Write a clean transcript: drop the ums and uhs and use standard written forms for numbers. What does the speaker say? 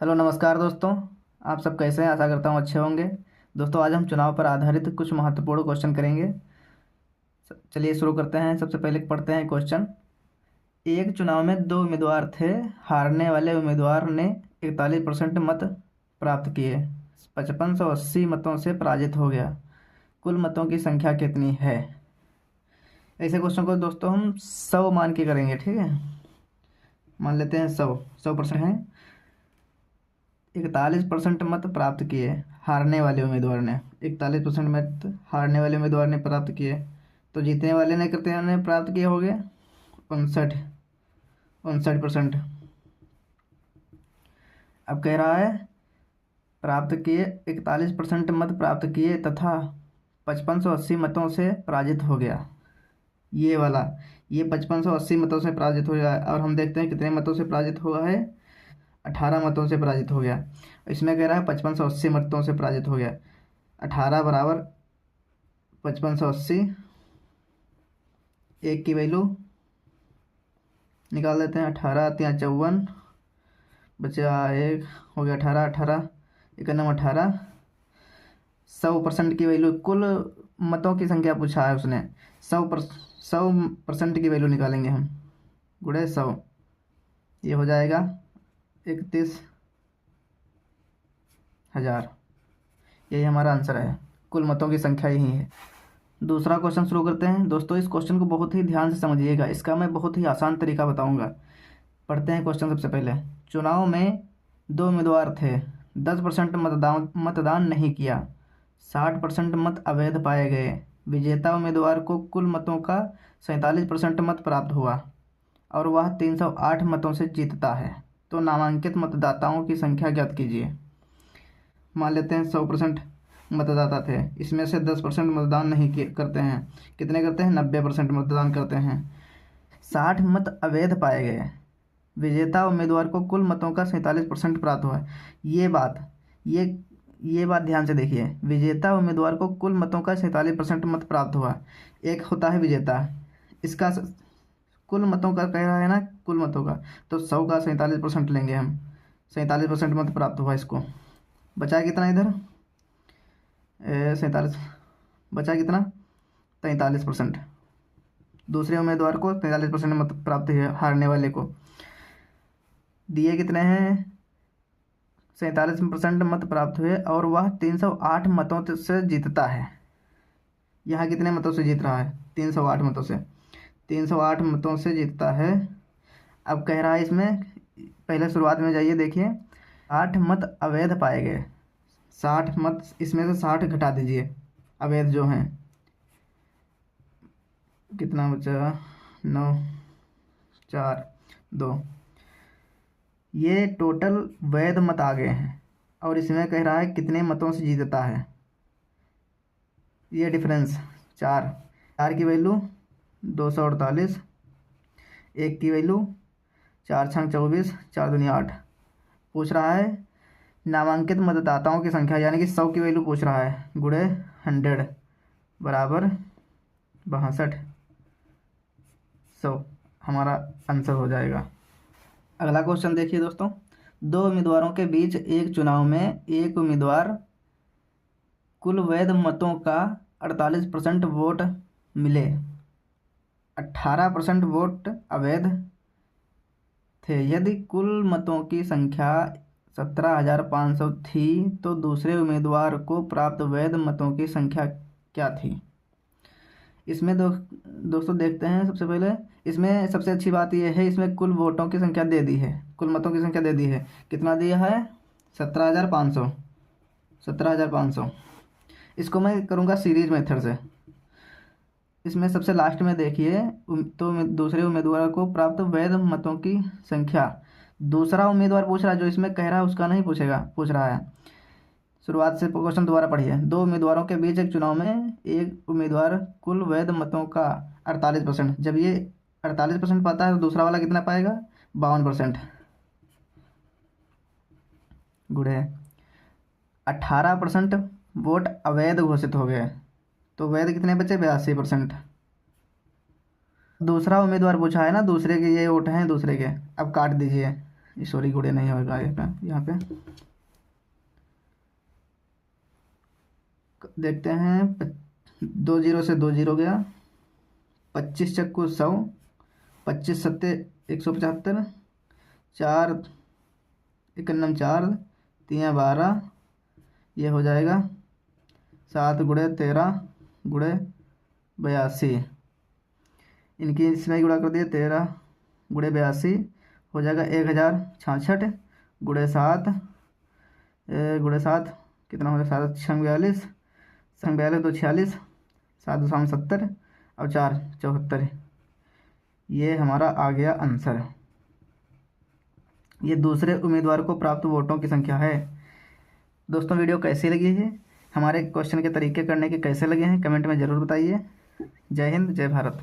Hello नमस्कार दोस्तों। आप सब कैसे हैं? आशा करता हूँ अच्छे होंगे। दोस्तों आज हम चुनाव पर आधारित कुछ महत्वपूर्ण क्वेश्चन करेंगे। चलिए शुरू करते हैं। सबसे पहले पढ़ते हैं क्वेश्चन। एक चुनाव में दो उम्मीदवार थे। हारने वाले उम्मीदवार ने 41% मत प्राप्त किए। 5580 मतों से पराजित हो गया। कुल मतों की संख्या कितनी है? ऐसे क्वेश्चन को दोस्तों हम 100 मान के करेंगे, ठीक है। मान लेते हैं 100% है। 41% मत प्राप्त किए हारने वाले उम्मीदवार ने। 41% मत हारने वाले उम्मीदवार ने प्राप्त किए, तो जीतने वाले ने कितने ने प्राप्त किए हो गए? 59%। अब कह रहा है प्राप्त किए 41% मत प्राप्त किए तथा 5580 मतों से पराजित हो गया। ये वाला, ये 5580 मतों से पराजित हो गया। और हम देखते हैं कितने मतों से पराजित हुआ है। 18 मतों से पराजित हो गया। इसमें कह रहा है 5580 मतों से पराजित हो गया। 18 बराबर 5580, एक की वैल्यू निकाल देते हैं। 18 3 54, बचा एक, हो गया 18। 18 एक नम 18। 100% की वैल्यू, कुल मतों की संख्या पूछा है उसने। 100% की वैल्यू निकालेंगे हम। गुणे 100, ये हो जाएगा 31,000। यही हमारा आंसर है। कुल मतों की संख्या यही है। दूसरा क्वेश्चन शुरू करते हैं। दोस्तों इस क्वेश्चन को बहुत ही ध्यान से समझिएगा। इसका मैं बहुत ही आसान तरीका बताऊंगा। पढ़ते हैं क्वेश्चन सबसे पहले। चुनाव में दो उम्मीदवार थे। 10% मतदान नहीं किया। 60% मत अवैध पाए गए। विजेता उम्मीदवार को कुल मतों का 47% मत प्राप्त हुआ और वह 308 मतों से जीतता है। तो नामांकित मतदाताओं की संख्या ज्ञात कीजिए। मान लेते हैं 100% मतदाता थे, इसमें से 10% मतदान नहीं करते हैं। कितने करते हैं? 90% मतदान करते हैं। 60 मत अवैध पाए गए। विजेता उम्मीदवार को कुल मतों का 47% प्राप्त हुआ। ये बात ये ये बात ध्यान से देखिए। विजेता उम्मीदवार को कुल मतों का 47% मत प्राप्त हुआ। एक होता है विजेता, इसका कुल मतों का कह रहा है ना, कुल मतों का, तो 100 का 47% लेंगे हम। 47% मत प्राप्त हुआ इसको। बचा कितना इधर? 47। बचा कितना? 43%। दूसरे उम्मीदवार को 43% मत प्राप्त है, हारने वाले को। दिए कितने हैं? 47% मत प्राप्त हुए और वह 308 मतों से जीतता है। यहाँ कितने मतों से जीत रहा है? 308 मतों से। 308 मतों से जीतता है। अब कह रहा है इसमें, पहले शुरुआत में जाइए, देखिए 60 मत अवैध पाए गए। 60 मत, इसमें से 60 घटा दीजिए अवैध जो हैं। कितना बचा? 9 4 2। ये टोटल वैध मत आ गए हैं और इसमें कह रहा है कितने मतों से जीतता है। ये डिफरेंस 4। 4 की वैल्यू 248। एक की वैल्यू 4 छंग 24, 4 दूनी 8। पूछ रहा है नामांकित मतदाताओं की संख्या, यानी कि 100 की वैल्यू पूछ रहा है। गुणे 100 बराबर 62। 100 हमारा आंसर हो जाएगा। अगला क्वेश्चन देखिए दोस्तों। दो उम्मीदवारों के बीच एक चुनाव में एक उम्मीदवार कुल वैध मतों का 48% वोट मिले, 18% वोट अवैध थे। यदि कुल मतों की संख्या 17,500 थी तो दूसरे उम्मीदवार को प्राप्त वैध मतों की संख्या क्या थी? इसमें दोस्तों देखते हैं। सबसे पहले इसमें सबसे अच्छी बात यह है, इसमें कुल वोटों की संख्या दे दी है, कुल मतों की संख्या दे दी है। कितना दिया है? 17,500। 17,500। इसको मैं करूँगा सीरीज मेथड से। इसमें सबसे लास्ट में देखिए, तो दूसरे उम्मीदवार को प्राप्त वैध मतों की संख्या। दूसरा उम्मीदवार पूछ रहा है, जो इसमें कह रहा है उसका नहीं पूछ रहा है। शुरुआत से क्वेश्चन दोबारा पढ़िए। दो उम्मीदवारों के बीच एक चुनाव में एक उम्मीदवार कुल वैध मतों का 48%, जब ये 48% पाता है तो दूसरा वाला कितना पाएगा? 52%। गुणे 18% वोट अवैध घोषित हो गए, तो वैध कितने बचे? 82%। दूसरा उम्मीदवार पूछा है ना, दूसरे के ये वोट हैं दूसरे के। अब काट दीजिए, सॉरी गुणे नहीं होगा यहाँ पे। देखते हैं, 2 जीरो से 2 जीरो गया, 25 चक्कू 100, 25 सत्ते 175, 4 इक्यावन 4, 3 12, ये हो जाएगा 7 गुणे 13 गुणे 82, इनकी इसमें गुणा कर दिए, 13 गुणे 82 हो जाएगा 1066 गुणे 7 कितना हो जाएगा, 7 छंग 42, संग 42 तो 46, 7 2 70 और 4 74, ये हमारा आ गया आंसर। ये दूसरे उम्मीदवार को प्राप्त वोटों की संख्या है। दोस्तों वीडियो कैसी लगी है, हमारे क्वेश्चन के तरीके करने के कैसे लगे हैं, कमेंट में ज़रूर बताइए। जय हिंद, जय भारत।